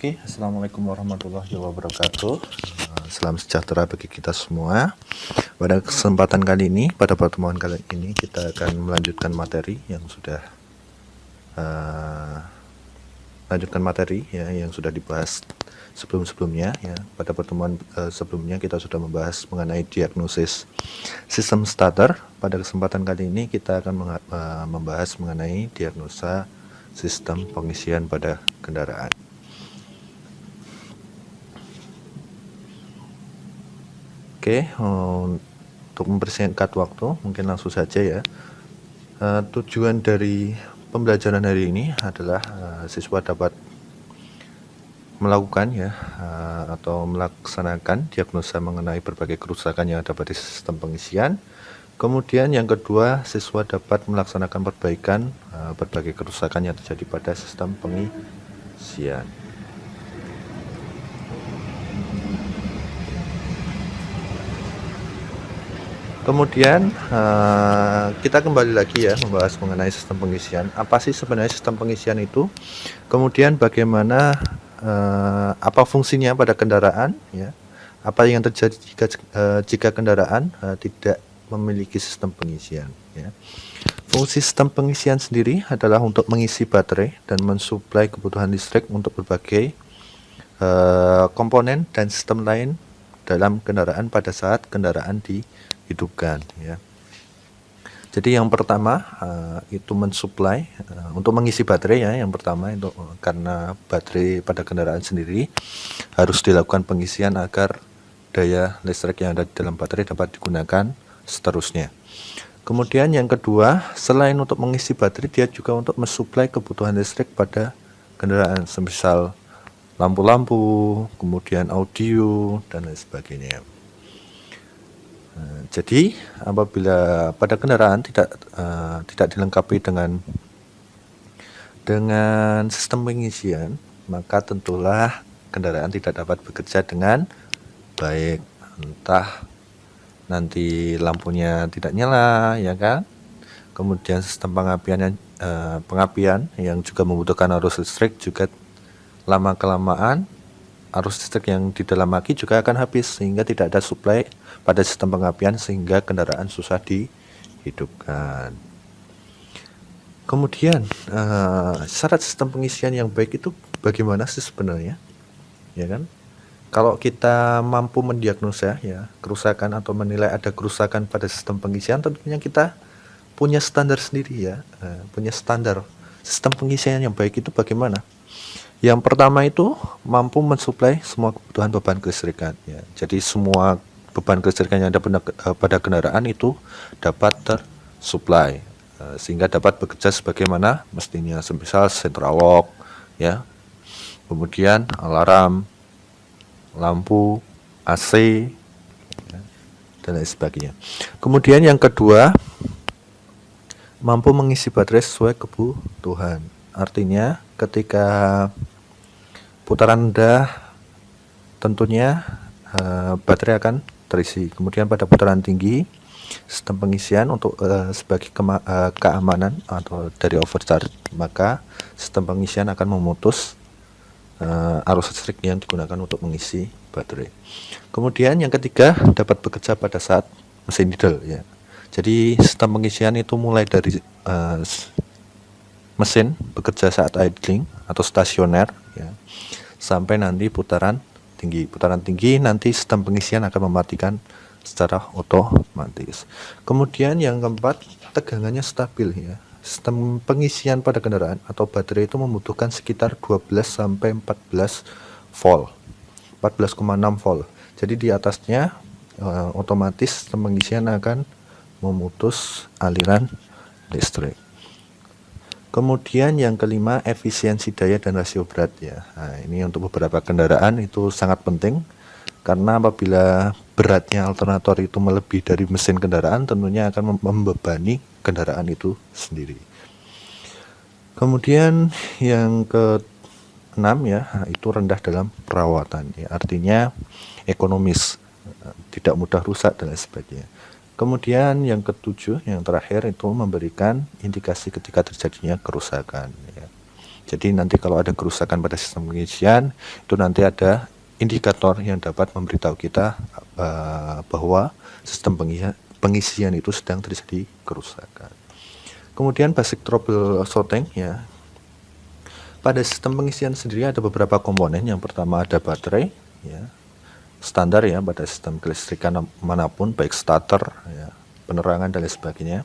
Oke, Assalamualaikum warahmatullahi wabarakatuh. Salam sejahtera bagi kita semua. Pada kesempatan kali ini, pada pertemuan kali ini kita akan melanjutkan materi yang sudah yang sudah dibahas sebelum-sebelumnya ya. Pada pertemuan sebelumnya kita sudah membahas mengenai diagnosis sistem starter. Pada kesempatan kali ini kita akan membahas mengenai diagnosa sistem pengisian pada kendaraan. Oke, untuk mempersingkat waktu, mungkin langsung saja ya. Tujuan dari pembelajaran hari ini adalah siswa dapat melakukan atau melaksanakan diagnosa mengenai berbagai kerusakan yang ada pada sistem pengisian. Kemudian yang kedua, siswa dapat melaksanakan perbaikan berbagai kerusakan yang terjadi pada sistem pengisian. Kemudian kita kembali lagi ya membahas mengenai sistem pengisian. Apa sih sebenarnya sistem pengisian itu? Kemudian bagaimana apa fungsinya pada kendaraan ya? Apa yang terjadi jika kendaraan tidak memiliki sistem pengisian ya? Fungsi sistem pengisian sendiri adalah untuk mengisi baterai dan mensuplai kebutuhan listrik untuk berbagai komponen dan sistem lain dalam kendaraan pada saat kendaraan dihidupkan ya. Jadi yang pertama itu mensuplai untuk mengisi baterai ya. Yang pertama itu karena baterai pada kendaraan sendiri harus dilakukan pengisian agar daya listrik yang ada di dalam baterai dapat digunakan seterusnya. Kemudian yang kedua, selain untuk mengisi baterai, dia juga untuk mensuplai kebutuhan listrik pada kendaraan, semisal lampu-lampu, kemudian audio dan lain sebagainya. Jadi apabila pada kendaraan tidak dilengkapi dengan sistem pengisian, maka tentulah kendaraan tidak dapat bekerja dengan baik. Entah nanti lampunya tidak nyala, ya kan? Kemudian sistem pengapian yang juga membutuhkan arus listrik juga lama kelamaan arus listrik yang di dalam aki juga akan habis sehingga tidak ada suplai pada sistem pengapian sehingga kendaraan susah dihidupkan. Kemudian syarat sistem pengisian yang baik itu bagaimana sih sebenarnya? Ya kan? Kalau kita mampu mendiagnosa ya kerusakan atau menilai ada kerusakan pada sistem pengisian, tentunya kita punya standar sendiri ya, punya standar sistem pengisian yang baik itu bagaimana? Yang pertama itu mampu mensuplai semua kebutuhan beban kelistrikan ya. Jadi semua beban kelistrikan yang ada pada kendaraan itu dapat tersuplai sehingga dapat bekerja sebagaimana mestinya, semisal central lock ya. Kemudian alarm, lampu, AC ya, dan lain sebagainya. Kemudian yang kedua, mampu mengisi baterai sesuai kebutuhan. Artinya ketika putaran rendah tentunya baterai akan terisi. Kemudian pada putaran tinggi sistem pengisian untuk sebagai keamanan atau dari overcharge, maka sistem pengisian akan memutus arus listrik yang digunakan untuk mengisi baterai. Kemudian yang ketiga, dapat bekerja pada saat mesin idle ya. Jadi sistem pengisian itu mulai dari mesin bekerja saat idling atau stasioner ya, sampai nanti putaran tinggi. Putaran tinggi nanti sistem pengisian akan mematikan secara otomatis. Kemudian yang keempat, tegangannya stabil ya. Sistem pengisian pada kendaraan atau baterai itu membutuhkan sekitar 12 sampai 14 volt. 14,6 volt. Jadi di atasnya otomatis sistem pengisian akan memutus aliran listrik. Kemudian yang kelima, efisiensi daya dan rasio berat ya. Nah, ini untuk beberapa kendaraan itu sangat penting karena apabila beratnya alternator itu melebihi dari mesin kendaraan, tentunya akan membebani kendaraan itu sendiri. Kemudian yang keenam ya, itu rendah dalam perawatan ya. Artinya ekonomis, tidak mudah rusak dan lain sebagainya. Kemudian yang ketujuh, yang terakhir itu memberikan indikasi ketika terjadinya kerusakan ya. Jadi nanti kalau ada kerusakan pada sistem pengisian, itu nanti ada indikator yang dapat memberitahu kita bahwa sistem pengisian itu sedang terjadi kerusakan. Kemudian basic troubleshooting ya. Pada sistem pengisian sendiri ada beberapa komponen. Yang pertama ada baterai ya. Standar ya pada sistem kelistrikan manapun, baik starter ya, penerangan dan lain sebagainya.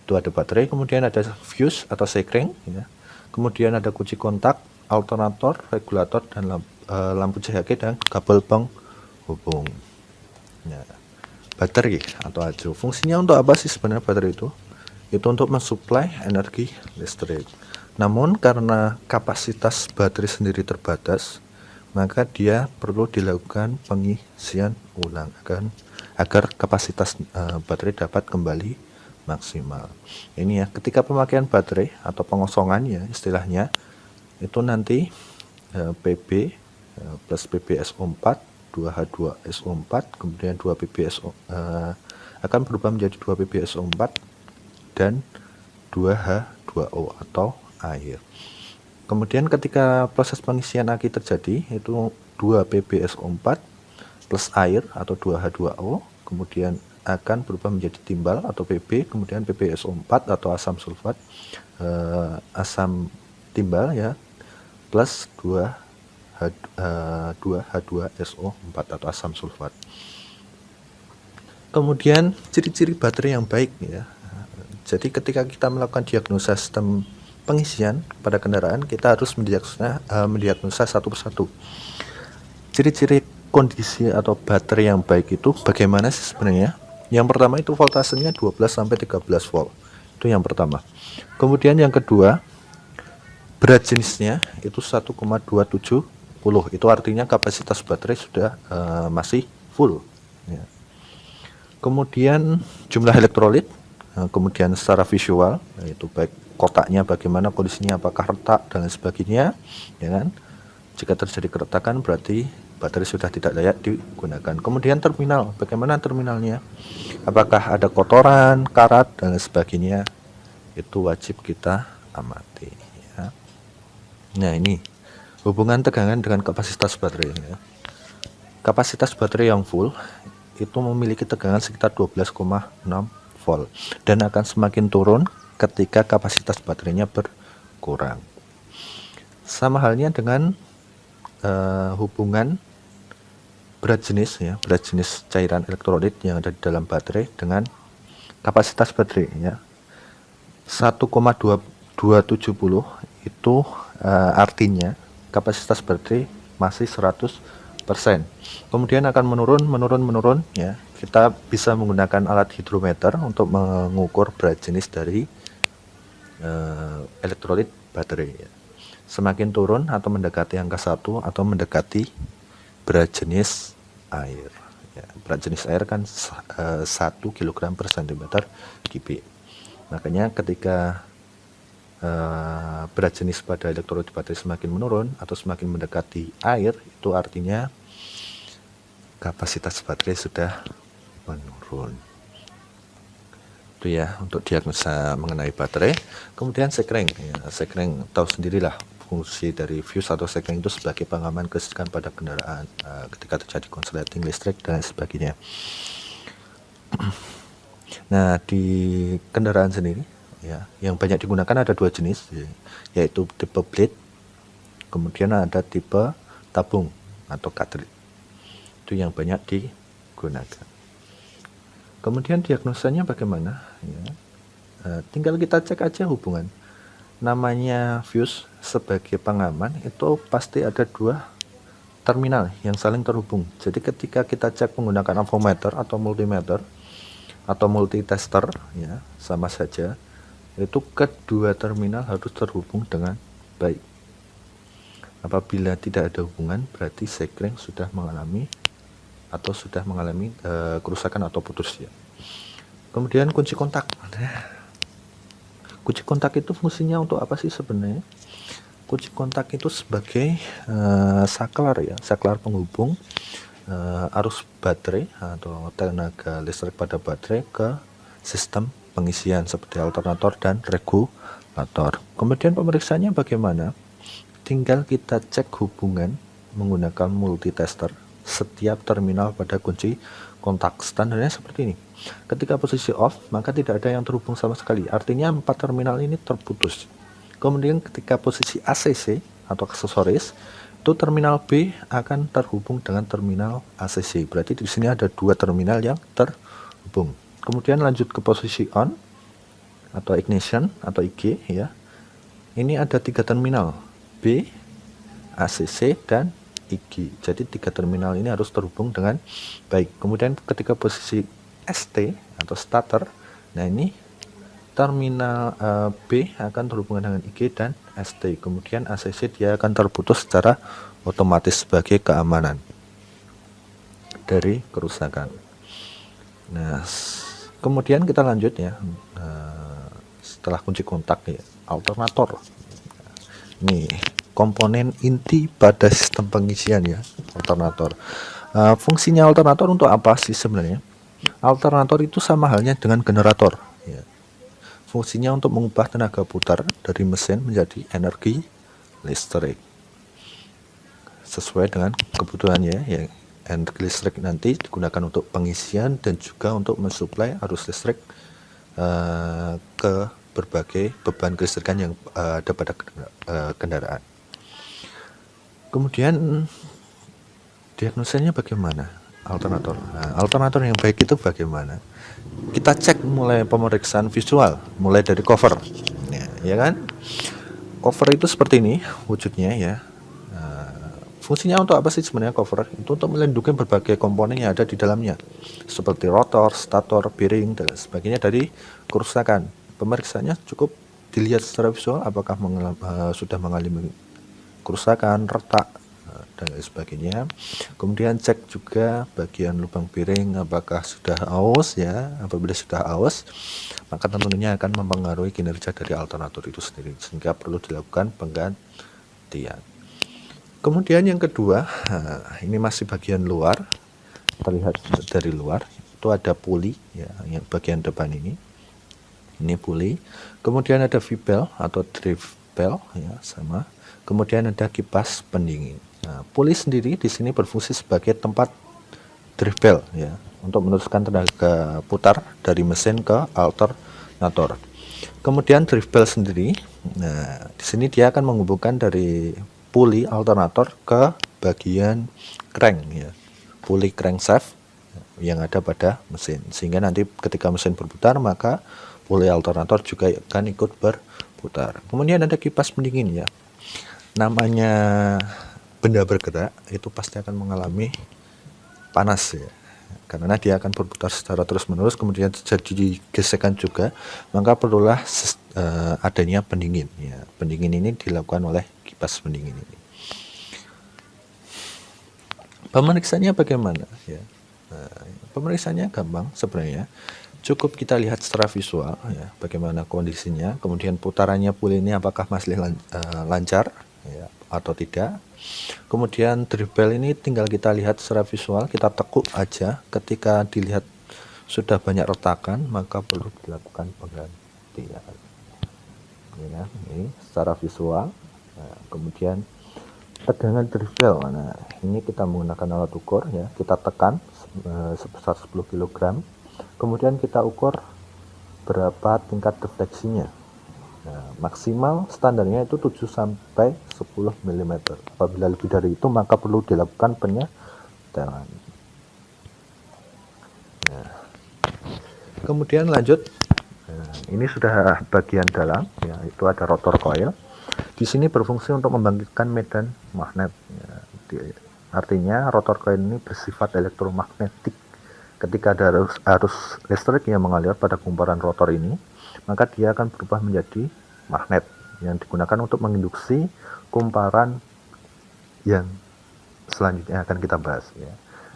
Itu ada baterai, kemudian ada fuse atau sekring ya. Kemudian ada kunci kontak, alternator, regulator, dan lampu CHG dan kabel penghubung. Ya. Baterai atau AJO. Fungsinya untuk apa sih sebenarnya baterai itu? Itu untuk mensuplai energi listrik. Namun karena kapasitas baterai sendiri terbatas, maka dia perlu dilakukan pengisian ulang agar kapasitas baterai dapat kembali maksimal. Ini ya, ketika pemakaian baterai atau pengosongannya istilahnya itu nanti PB plus PbSO4 2H2SO4 kemudian 2 PbSO akan berubah menjadi 2 PbSO4 dan 2H2O atau air. Kemudian ketika proses pengisian aki terjadi itu 2 PbSO4 plus air atau 2H2O kemudian akan berubah menjadi timbal atau Pb, kemudian PbSO4 atau asam sulfat, asam timbal ya, plus 2H2SO4 atau asam sulfat. Kemudian ciri-ciri baterai yang baik ya. Jadi ketika kita melakukan diagnosa sistem pengisian pada kendaraan, kita harus mendiagnosa satu persatu. Ciri-ciri kondisi atau baterai yang baik itu bagaimana sih sebenarnya? Yang pertama itu voltasenya 12 sampai 13 volt. Itu yang pertama. Kemudian yang kedua, berat jenisnya itu 1,270. Itu artinya kapasitas baterai sudah masih full ya. Kemudian jumlah elektrolit, kemudian secara visual yaitu baik kotaknya bagaimana kondisinya, apakah retak dan lain sebagainya ya kan. Jika terjadi keretakan berarti baterai sudah tidak layak digunakan. Kemudian terminal, bagaimana terminalnya, apakah ada kotoran, karat dan lain sebagainya, itu wajib kita amati ya. Nah ini hubungan tegangan dengan kapasitas baterai ya. Kapasitas baterai yang full itu memiliki tegangan sekitar 12,6 volt dan akan semakin turun ketika kapasitas baterainya berkurang. Sama halnya dengan hubungan berat jenis ya, berat jenis cairan elektrolit yang ada di dalam baterai dengan kapasitas baterai ya. 1,270 itu artinya kapasitas baterai masih 100%. Kemudian akan menurun ya. Kita bisa menggunakan alat hidrometer untuk mengukur berat jenis dari elektrolit baterai ya. Semakin turun atau mendekati angka 1 atau mendekati berat jenis air ya. Berat jenis air kan 1 kg per cm kubik. Makanya ketika berat jenis pada elektrolit baterai semakin menurun atau semakin mendekati air, itu artinya kapasitas baterai sudah menurun. Itu ya untuk diagnosa mengenai baterai. Kemudian sekring ya, sekring tahu sendirilah fungsi dari fuse atau sekring itu sebagai pengaman kelistrikan pada kendaraan ketika terjadi konsleting listrik dan sebagainya. Nah di kendaraan sendiri ya, yang banyak digunakan ada dua jenis yaitu tipe blade, kemudian ada tipe tabung atau cartridge. Itu yang banyak digunakan. Kemudian diagnosanya bagaimana ya? Tinggal kita cek aja hubungan. Namanya fuse sebagai pengaman itu pasti ada dua terminal yang saling terhubung. Jadi ketika kita cek menggunakan avometer atau multimeter atau multitester ya, sama saja itu kedua terminal harus terhubung dengan baik. Apabila tidak ada hubungan berarti sekring sudah mengalami kerusakan atau putus ya. Kemudian kunci kontak. Kunci kontak itu fungsinya untuk apa sih sebenarnya? Kunci kontak itu sebagai saklar ya, saklar penghubung arus baterai atau tenaga listrik pada baterai ke sistem pengisian seperti alternator dan regulator. Kemudian pemeriksaannya bagaimana? tinggal kita cek hubungan menggunakan multitester setiap terminal pada kunci kontak. Standarnya seperti ini. Ketika posisi off, maka tidak ada yang terhubung sama sekali. Artinya 4 terminal ini terputus. Kemudian ketika posisi ACC atau aksesoris, itu terminal B akan terhubung dengan terminal ACC. Berarti di sini ada 2 terminal yang terhubung. Kemudian lanjut ke posisi on atau ignition atau IG ya. Ini ada 3 terminal, B, ACC dan IG. Jadi 3 terminal ini harus terhubung dengan baik. Kemudian ketika posisi ST atau starter, nah ini terminal B akan terhubungan dengan IG dan ST. Kemudian ACC dia akan terputus secara otomatis sebagai keamanan dari kerusakan. Nah, kemudian kita lanjut ya. Setelah kunci kontak ya, alternator. Ini komponen inti pada sistem pengisian ya, alternator. Fungsinya alternator untuk apa sih sebenarnya? Alternator itu sama halnya dengan generator ya. Fungsinya untuk mengubah tenaga putar dari mesin menjadi energi listrik sesuai dengan kebutuhannya ya. Energi listrik nanti digunakan untuk pengisian dan juga untuk mensuplai arus listrik ke berbagai beban kelistrikan yang ada pada kendaraan. Kemudian diagnosanya bagaimana alternator? Nah, alternator yang baik itu bagaimana? Kita cek mulai pemeriksaan visual, mulai dari cover, ya kan? Cover itu seperti ini wujudnya ya. Fungsinya untuk apa sih sebenarnya cover? Itu untuk melindungi berbagai komponen yang ada di dalamnya, seperti rotor, stator, bearing, dan sebagainya dari kerusakan. Pemeriksaannya cukup dilihat secara visual apakah sudah mengalami kerusakan, retak, dan lain sebagainya. Kemudian cek juga bagian lubang bearing apakah sudah aus ya. Apabila sudah aus, maka tentunya akan mempengaruhi kinerja dari alternator itu sendiri, sehingga perlu dilakukan penggantian. Kemudian yang kedua, ini masih bagian luar, terlihat dari luar itu ada puli ya, yang bagian depan ini puli. Kemudian ada V-bell atau drive bell ya, sama. Kemudian ada kipas pendingin. Nah, puli sendiri di sini berfungsi sebagai tempat drive bell ya, untuk meneruskan tenaga putar dari mesin ke alternator. Kemudian drive bell sendiri, nah di sini dia akan menghubungkan dari puli alternator ke bagian crank ya, puli crankshaft yang ada pada mesin, sehingga nanti ketika mesin berputar maka puli alternator juga akan ikut berputar. Kemudian ada kipas pendingin ya, namanya benda bergerak itu pasti akan mengalami panas ya, karena dia akan berputar secara terus-menerus, kemudian terjadi gesekan juga, maka perlulah adanya pendingin ya. Pendingin ini dilakukan oleh kipas pendingin ini. Pemeriksaannya bagaimana ya? Pemeriksaannya gampang sebenarnya, cukup kita lihat secara visual ya, bagaimana kondisinya, kemudian putarannya puli ini apakah masih lancar ya, atau tidak. Kemudian drive bell ini tinggal kita lihat secara visual, kita tekuk aja. Ketika dilihat sudah banyak retakan, maka perlu dilakukan penggantian ya, ini secara visual. Nah, kemudian tegangan drive bell, nah ini kita menggunakan alat ukur ya, kita tekan sebesar 10 kg, kemudian kita ukur berapa tingkat defleksinya. Nah, maksimal standarnya itu 7 sampai 10 mm. Apabila lebih dari itu maka perlu dilakukan penyetelan. Nah, kemudian lanjut. Nah, ini sudah bagian dalam ya, itu ada rotor coil. Di sini berfungsi untuk membangkitkan medan magnet ya. Artinya rotor coil ini bersifat elektromagnetik. Ketika ada arus listrik yang mengalir pada kumparan rotor ini, maka dia akan berubah menjadi magnet yang digunakan untuk menginduksi kumparan yang selanjutnya akan kita bahas ya.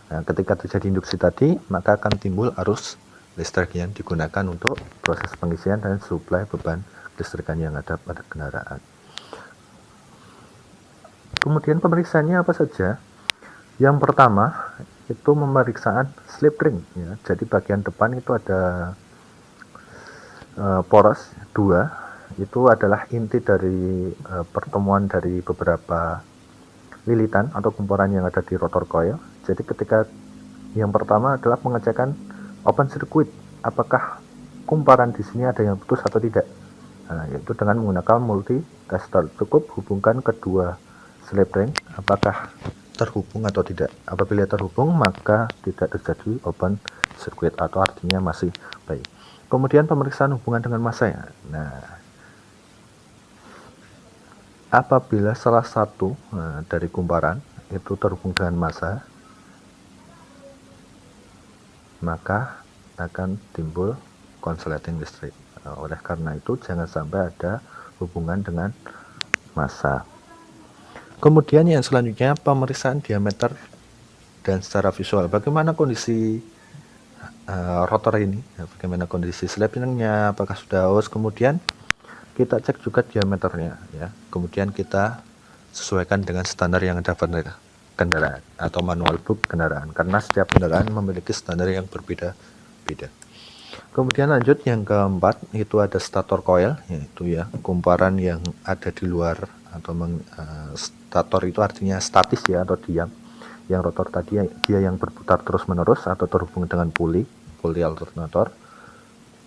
Nah, ketika terjadi induksi tadi, maka akan timbul arus listrik yang digunakan untuk proses pengisian dan suplai beban listrikan yang ada pada kendaraan. Kemudian pemeriksaannya apa saja? Yang pertama itu pemeriksaan slip ring ya. Jadi bagian depan itu ada poros 2 itu adalah inti dari pertemuan dari beberapa lilitan atau kumparan yang ada di rotor coil. Jadi ketika yang pertama adalah pengecekan open circuit, apakah kumparan di sini ada yang putus atau tidak. Nah, yaitu dengan menggunakan multi tester. Cukup hubungkan kedua slip ring apakah terhubung atau tidak. Apabila terhubung, maka tidak terjadi open circuit atau artinya masih baik. Kemudian pemeriksaan hubungan dengan massa ya. Nah, apabila salah satu dari kumparan itu terhubung dengan massa, maka akan timbul konsleting listrik. Oleh karena itu jangan sampai ada hubungan dengan massa. Kemudian yang selanjutnya pemeriksaan diameter dan secara visual. Bagaimana kondisi rotor ini? Bagaimana kondisi slip-nya? Apakah sudah aus? Kemudian kita cek juga diameternya ya. Kemudian kita sesuaikan dengan standar yang ada pada kendaraan atau manual book kendaraan, karena setiap kendaraan memiliki standar yang berbeda-beda. Kemudian lanjut yang keempat itu ada stator coil, yaitu ya kumparan yang ada di luar atau stator itu artinya statis ya atau diam. Yang rotor tadi dia yang berputar terus menerus atau terhubung dengan puli alternator.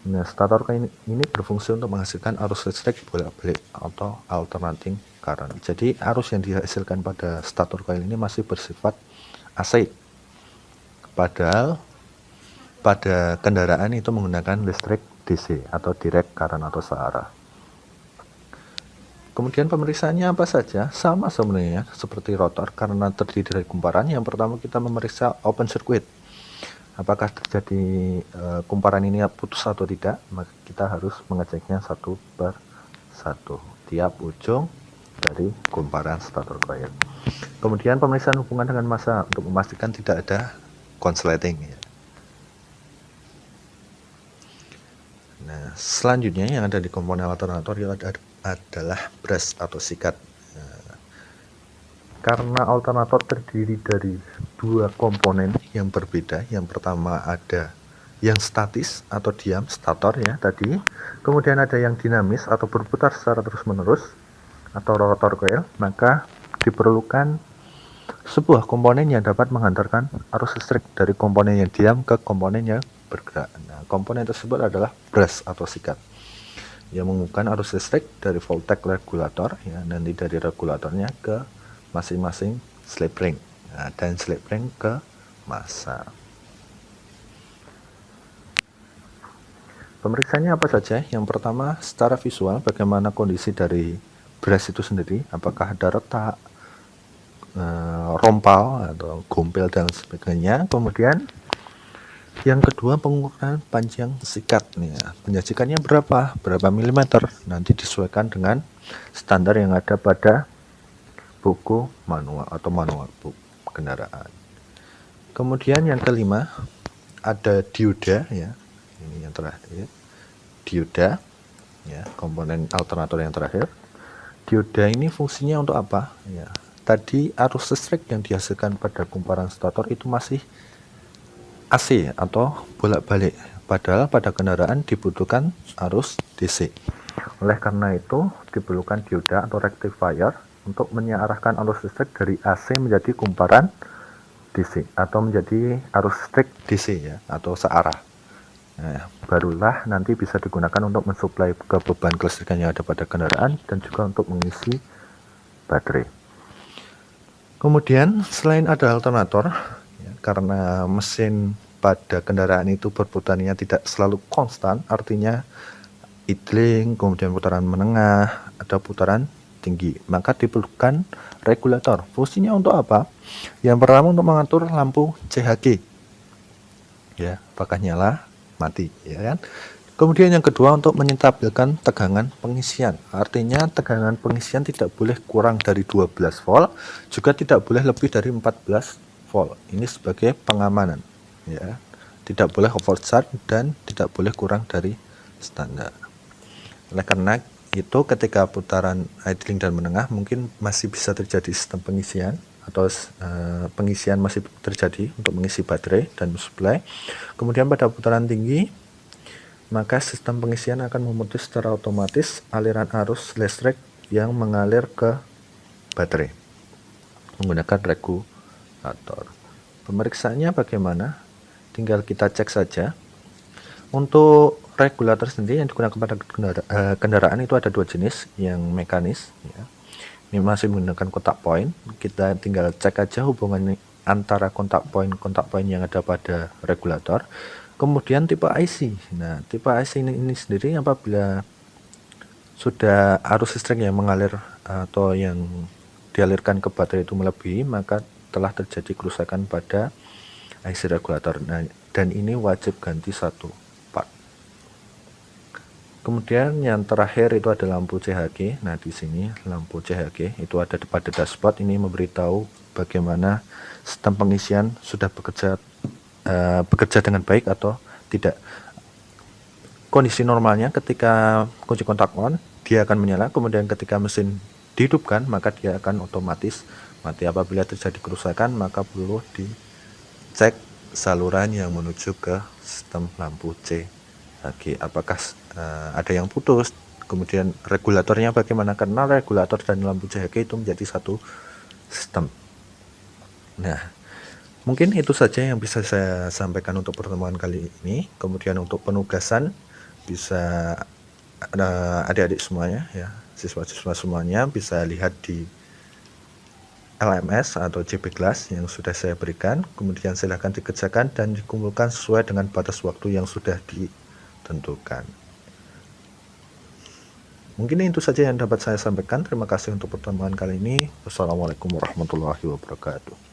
Nah, stator ini berfungsi untuk menghasilkan arus listrik bolak-balik atau alternating current. Jadi arus yang dihasilkan pada stator coil ini masih bersifat AC. Padahal pada kendaraan itu menggunakan listrik DC atau direct current atau searah. Kemudian pemeriksaannya apa saja? Sama sebenarnya seperti rotor karena terdiri dari kumparan. Yang pertama kita memeriksa open circuit. Apakah terjadi kumparan ini putus atau tidak? Maka kita harus mengeceknya satu per satu tiap ujung dari kumparan stator coil. Kemudian pemeriksaan hubungan dengan massa untuk memastikan tidak ada konsleting ya. Nah, selanjutnya yang ada di komponen alternator adalah brush atau sikat. Nah, karena alternator terdiri dari dua komponen yang berbeda. Yang pertama ada yang statis atau diam, stator ya tadi. Kemudian ada yang dinamis atau berputar secara terus-menerus atau rotor coil. Maka diperlukan sebuah komponen yang dapat menghantarkan arus listrik dari komponen yang diam ke komponen yang bergerak. Nah, komponen tersebut adalah brush atau sikat yang menghubungkan arus listrik dari voltage regulator ya, nanti dari regulatornya ke masing-masing slip ring dan slip ring ke massa. Pemeriksaannya apa saja? Yang pertama secara visual, bagaimana kondisi dari brush itu sendiri, apakah ada retak, rompal atau gompel dan sebagainya. Kemudian yang kedua pengukuran panjang sikat nih ya. Penyajikannya berapa milimeter nanti disesuaikan dengan standar yang ada pada buku manual atau manual book kendaraan. Kemudian yang kelima ada dioda ya. Ini yang terakhir. Dioda ya, komponen alternator yang terakhir. Dioda ini fungsinya untuk apa? Ya, tadi arus listrik yang dihasilkan pada kumparan stator itu masih AC atau bolak-balik. Padahal pada kendaraan dibutuhkan arus DC. Oleh karena itu diperlukan dioda atau rectifier untuk mengarahkan arus listrik dari AC menjadi kumparan DC atau menjadi arus listrik DC ya atau searah. Nah, barulah nanti bisa digunakan untuk mensuplai ke beban kelistrikan yang ada pada kendaraan dan juga untuk mengisi baterai. Kemudian selain ada alternator ya, karena mesin pada kendaraan itu berputarnya tidak selalu konstan, artinya idling, kemudian putaran menengah, ada putaran tinggi, maka diperlukan regulator. Fungsinya untuk apa? Yang pertama untuk mengatur lampu CHG ya, apakah nyala, mati ya kan. Kemudian yang kedua untuk menstabilkan tegangan pengisian, artinya tegangan pengisian tidak boleh kurang dari 12 volt, juga tidak boleh lebih dari 14 volt. Ini sebagai pengamanan ya, tidak boleh overcharge dan tidak boleh kurang dari standar. Oleh karena itu ketika putaran idling dan menengah mungkin masih bisa terjadi sistem pengisian atau pengisian masih terjadi untuk mengisi baterai dan supply. Kemudian pada putaran tinggi maka sistem pengisian akan memutus secara otomatis aliran arus listrik yang mengalir ke baterai menggunakan regulator. Pemeriksaannya bagaimana? Tinggal kita cek saja. Untuk regulator sendiri yang digunakan pada kendaraan itu ada dua jenis, yang mekanis ya. Ini masih menggunakan kontak point. Kita tinggal cek aja hubungan antara kontak point yang ada pada regulator. Kemudian tipe IC. Nah, tipe IC ini sendiri apabila sudah arus listrik yang mengalir atau yang dialirkan ke baterai itu melebihi, maka telah terjadi kerusakan pada IC regulator. Nah, dan ini wajib ganti satu part. Kemudian yang terakhir itu ada lampu CHG. Nah, di sini lampu CHG itu ada pada dashboard, ini memberitahu bagaimana sistem pengisian sudah bekerja dengan baik atau tidak. Kondisi normalnya ketika kunci kontak on, dia akan menyala, kemudian ketika mesin dihidupkan, maka dia akan otomatis mati. Apabila terjadi kerusakan, maka perlu dicek saluran yang menuju ke sistem lampu CHG, apakah ada yang putus, kemudian regulatornya bagaimana, karena regulator dan lampu CHG itu menjadi satu sistem. Nah, mungkin itu saja yang bisa saya sampaikan untuk pertemuan kali ini. Kemudian untuk penugasan bisa adik-adik semuanya ya, siswa-siswa semuanya bisa lihat di LMS atau JP Class yang sudah saya berikan. Kemudian silahkan dikerjakan dan dikumpulkan sesuai dengan batas waktu yang sudah ditentukan. Mungkin itu saja yang dapat saya sampaikan. Terima kasih untuk pertemuan kali ini. Wassalamualaikum warahmatullahi wabarakatuh.